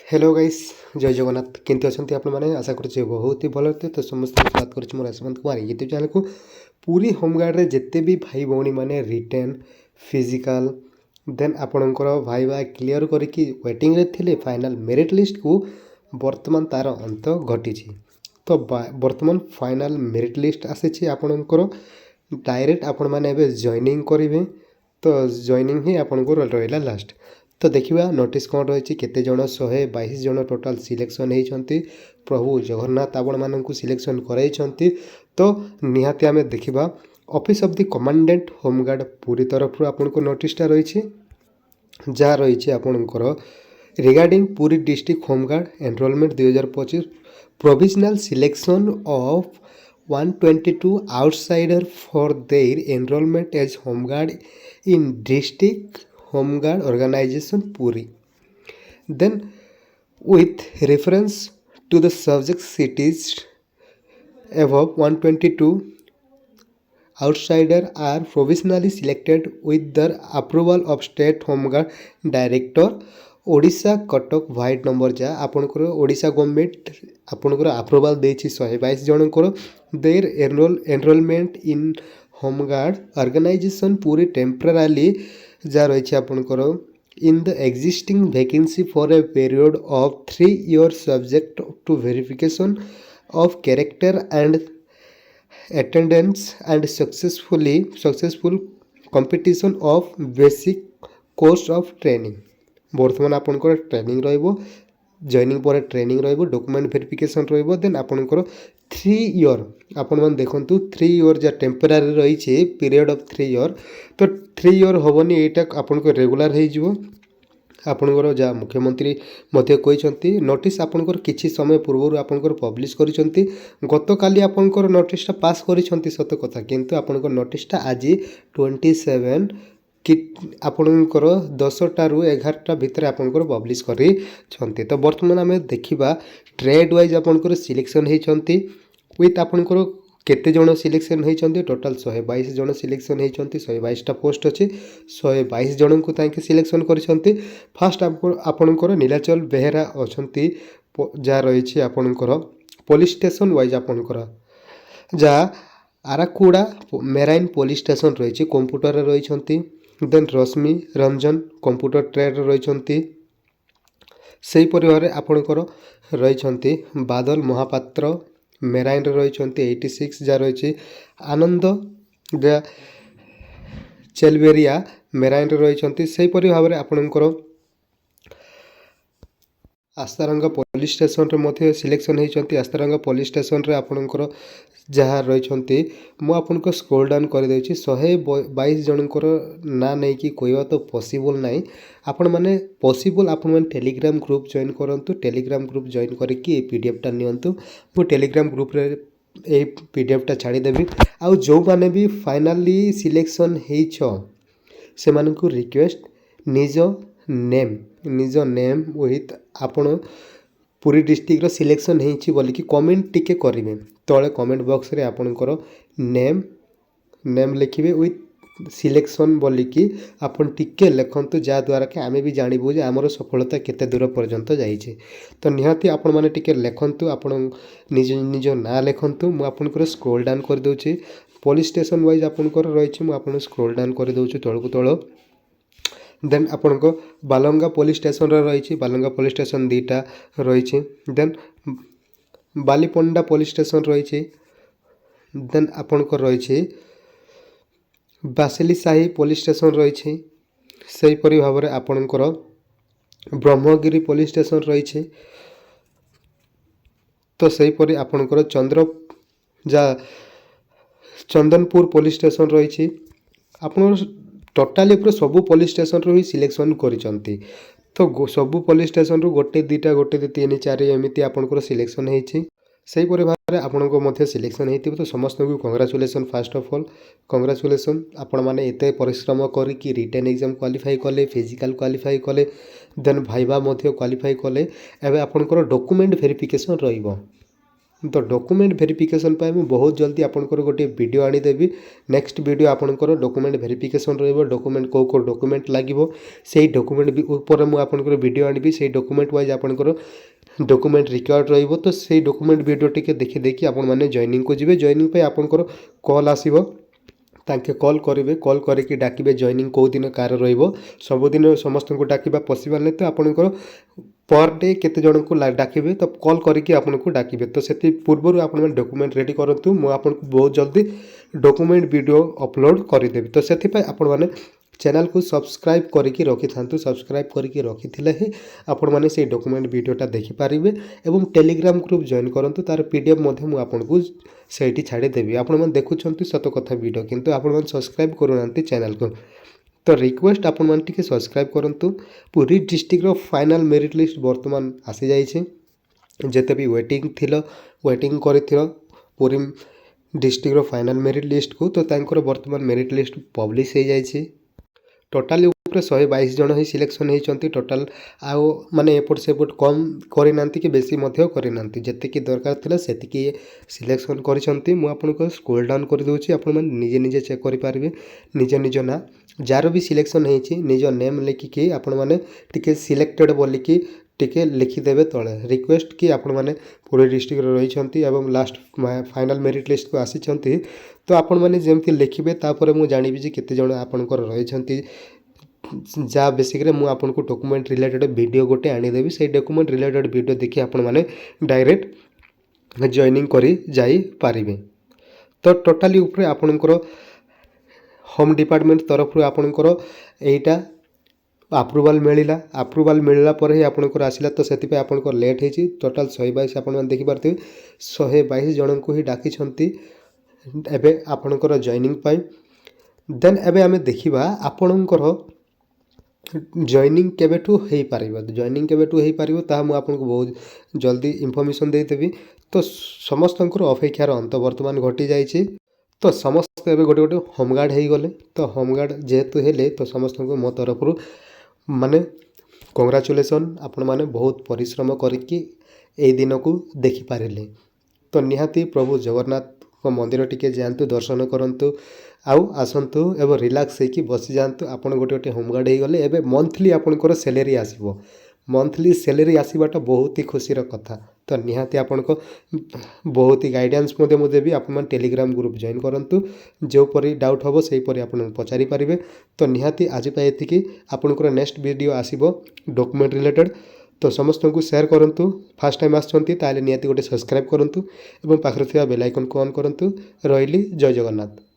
Hello guys जय जगन्नाथ केमती अच्छा आपण मैंने आशा करुच्छे बहुत ही भल थे तो समस्त स्वागत करुच्छे मोर यशवंत कुमार यूट्यूब चैनल को पूरी होमगार्ड जिते भी भाई भौणी मैंने रिटेन फिजिकल देन आपणकर भाईवा क्लीयर करके वेटिंग रे थिले फाइनल मेरिट लिस्ट को वर्तमान तार अंत घटी तो वर्तमान फाइनल मेरिट लिस्ट आसी आपणकर डायरेक्ट आपण मैंने जॉइनिंग करेंगे तो जॉइनिंग ही आपंकर रहा लास्ट तो देखा नोटिस कौन रही केते जन 122 जन टोटाल सिलेक्शन होती प्रभु जगन्नाथ आपण मानक सिलेक्शन कराई तो निहाती आम देखा office of the commandant home guard पूरी तरफ आपको नोटिसटा रही जहाँ रही आपणकर regarding Puri district home guard enrolment 2025 provisional selection of 122 outsider for their enrolment as home guard in district home guard organization Puri. Then with reference to the subject cities above 122 outsider are provisionally selected with the approval of state homeguard director Odisha Cuttack white number जहाँ आपणकर Odisha government आपणकर approval देछि 122 जनकर their enrolment in home guard organisation purely temporary जहाँ रही आपणकर in the existing vacancy for a period of 3 years subject to verification of character and attendance and successful competition of basic course of training बर्तमान आपंकर training रॉइनिंग पर training document verification then आपंकर 3 year आपण मैंने देखु 3 year जहाँ temporary रही period of 3 year तो 3 year हेनी यहाँ आपको रेगुलर हो आपणकर जहाँ मुख्यमंत्री कहते नोटिस आपणकर किसी समय पूर्व आपणकर पब्लिश करिसेंती गत काली आपणकर नोटिसटा पास करिसेंती सत कथा किंतु आपणकर नोटिसटा आज 27 कि आपणकर 10टा ରୁ 11टा भितर आपणकर पब्लिश करिसेंती तो वर्तमान आम देखा ट्रेड वाइज आपणकर सिलेक्शन होती विथ आपणकर केते जन सिलेक्शन होती टोटाल 122 जन सिलेक्शन होती 122टा पोस्ट अच्छे 122 जन को ताकि सिलेक्शन कर फास्ट आपणकर नीलाचल बेहेरा अच्छा जहाँ रही आपणकर पुलिस स्टेशन वाइज आपणकर जहाँ आराकुड़ा मेराइन पुलिस स्टेशन रही कंप्यूटर रही देन रश्मि रंजन कंप्यूटर ट्रेड रही से परिवार आपणकर रही बादल महापात्र मेराइन रही 86 जहाँ रही आनंद जहाँ चेलवेरिया मेराइन रही से भाव में आपणकर आस्तारंगा पुलिस स्टेशन रे सिलेक्शन होती आस्तारंगा पुलिस स्टेशन रे आपणकर जहाँ रही मुझे स्क्रोल डाउन करदे 122 जनकर ना नहीं कि कहवा तो पॉसिबल नहीं आपण मैंने पॉसिबल आपण मैंने टेलीग्राम ग्रुप जॉइन करूँ टेलीग्राम ग्रुप जॉइन करके पीडीएफटा नियंतु मु टेलीग्राम ग्रुप रे ए पीडीएफटा छाड़ीदेवी आउ जो माने भी फाइनाली सिलेक्शन से मानकु रिक्वेस्ट निज नेम विथ आपण पूरी डिस्ट्रिक्ट सिलेक्शन होती बोलिकी कमेंट टिके करेंगे तले कमेंट बॉक्स रे आपणकर नेम लिखिए विथ सिलेक्शन बोलिकी आपन टिके लिखंतु जहाँद्वारा कि आम भी जानबू जे आमर सफलता केते दूर पर्यंत जाइए तो निहाती आपण मैंने टिके लिखंतु आपण निज निज ना लिखंतु मु आपनकर स्क्रोल डाउन कर दूची पुलिस स्टेशन वाइज आपनकर रही मु आपन स्क्रोल डाउन कर दूची तळकु तळ देन आपनको बालंगा पुलिस स्टेशन रही बालंगा पुलिस स्टेशन 2टा रही देन बालीपंडा पुलिस स्टेशन रही देन आपणकर रही बासिली साही पुलिस स्टेशन रही से भाव में आपणकर ब्रह्मगिरी पुलिस स्टेशन रही तो सेहीपरि आपणकर चंदनपुर पुलिस स्टेशन रही आपण टोटाली पूरा सबू पुलिस स्टेशन रू ही सिलेक्शन करिसंती तो सबू पुलिस स्टेशन रू गोटे 2टा गोटे 3 4 एमती आपनकर सिलेक्शन होती से भाव में आपको सिलेक्शन होती तो समस्त को कंग्राचुलेसन फास्ट ऑफ ऑल कंग्राचुलेसन आपण मैंने एत परिश्रम करके रिटेन एग्जाम क्वालिफाई कले फिजिकल क्वालिफाई कले देन भाइबा क्वालिफाई कले एवं आपनकर डॉक्यूमेंट वेरिफिकेशन रहिबो तो डॉक्यूमेंट वेरिफिकेशन पाई मैं बहुत जल्दी आपंकर गोटे वीडियो आनीदेवी नेक्स्ट वीडियो आपंकर डॉक्यूमेंट वेरिफिकेशन रहिबो डॉक्यूमेंट को डॉक्यूमेंट लागिबो सेही डॉक्यूमेंट भी ऊपर मु आपंकर वीडियो आनिबी सेही डॉक्यूमेंट वाइज आपंकर डॉक्यूमेंट रिक्वायर्ड रहिबो तो सेही डॉक्यूमेंट वीडियो टिके देखि देखि आपण माने जॉइनिंग को जिवे जॉइनिंग पे आपंकर कॉल आसीबो तांके कॉल करेंगे कॉल करके डाकिबे जॉइनिंग कौ दिन कार रहिबो सबुदिन समस्त को डाकिबा पॉसिबल नहीं तो आपंकर पर डे केते जन को डाकिबे तो कॉल करके आपको डाकिबे तो से पूर्व आप डॉक्यूमेंट रेडी करूँ मुझे आपको बहुत जल्दी डॉक्यूमेंट वीडियो अपलोड करदेवी तो से आपण मैंने चैनल को सब्सक्राइब करके रखि था सब्सक्राइब करके रखी ही आपण मैंने से डॉक्यूमेंट वीडियोटा देखिपारे और टेलीग्राम ग्रुप जॉइन करूँ तार पीडीएफ आपको से छाड़देवी आपण मैंने देखुं सत कथा वीडियो किंतु आपण मैंने सब्सक्राइब करूना चैनल को तो रिक्वेस्ट आपण मैंने टिके सब्सक्राइब करूँ पुरी डिस्ट्रिक्ट रो फाइनल मेरिट लिस्ट बर्तमान आसी जाइए जिते भी वेटिंग कर पुरी डिस्ट्रिक्ट रो फाइनल मेरिट लिस्ट को तो तांकर बर्तमान मेरिट लिस्ट पब्लिश हो जाइए टोटाली उपरे 122 जन ही सिलेक्शन होती टोटाल आउ माने एपट सेपट कम करना कि बेसी करना जी दरकार था से सिलेक्शन कर मुझे स्क्रोल डाउन कर दूसरी आप निजे निजे चेक करेंगे निज निज ना जार भी सिलेक्शन होती निज नेम लिखिकी आपण मैंने टिके सिलेक्टेड बोलिकी टिके लिखिदेवे तले रिक्वेस्ट कि आपण मैंने पूरे डिस्ट्रिक्ट रही लास्ट फाइनल मेरिट लिस्ट को आसी तो आपण मैंने जमती लिखिबे तापर मु जानिबी जे केते जण आपनकर रही जहाँ बेसिक रे मु आपनको डॉक्यूमेंट रिलेटेड वीडियो गोटे आनीदेवी से डॉक्यूमेंट रिलेटेड वीडियो देखि आपण मैंने डायरेक्ट जॉइनिंग करी जाई पारिबे तो टोटाली ऊपर आपनकर होम डिपार्टमेंट तरफ आपनकर एटा अप्रूवाल मिलला पर ही आपनकर आसिला तो सेति आपनकर लेट होची टोटाल 122 आपण मैंने देखि पारथिबे 122 जन को ही डाकी छंती एबे आपनकर जॉइनिंग पाई देन एबे आमे देखिबा आपनकर जॉइनिंग केबेठू हेई पारिबो जॉइनिंग केबेठू हेई पारिबो ता मु आपनको बहुत जल्दी इन्फॉर्मेशन देदेवी तो समस्तंकर अपेक्षार अंत वर्तमान घटी जाइए तो समस्त एबे गोटे गोटे होमगार्ड हो गले तो होमगार्ड जेहेतु हेले तो समस्त मो तरफ माने कंग्राचुलेसन आपण माने बहुत परिश्रम करके ए दिन को देखि पारिले तो निहाती प्रभु जगन्नाथ मंदिर टिके जातु दर्शन करंतु आउ आसंतु एवं रिलैक्स होइकी बसी जातु आपण गोटे गोटे होमगार्ड हो गले एबे मंथली आपनकर सैलरी आसीबो मंथली सैलरी आसवाटा बहुत ही खुशीर कथा तो निहाती आपण को बहुत ही गाइडेंस देवी आप टेलीग्राम ग्रुप जॉइन करूँ जो परी डाउट हम से आप पचारि पारे तो निहाती आज ये आपंकर नेक्स्ट वीडियो आसीबो डॉक्यूमेंट रिलेटेड तो समस्त को शेयर करूँ फास्ट टाइम आसछंती ताले निहाती गोटे सब्सक्राइब करूँ और पाखरे थिबा बेल आइकन को ऑन करूँ रही जय जगन्नाथ।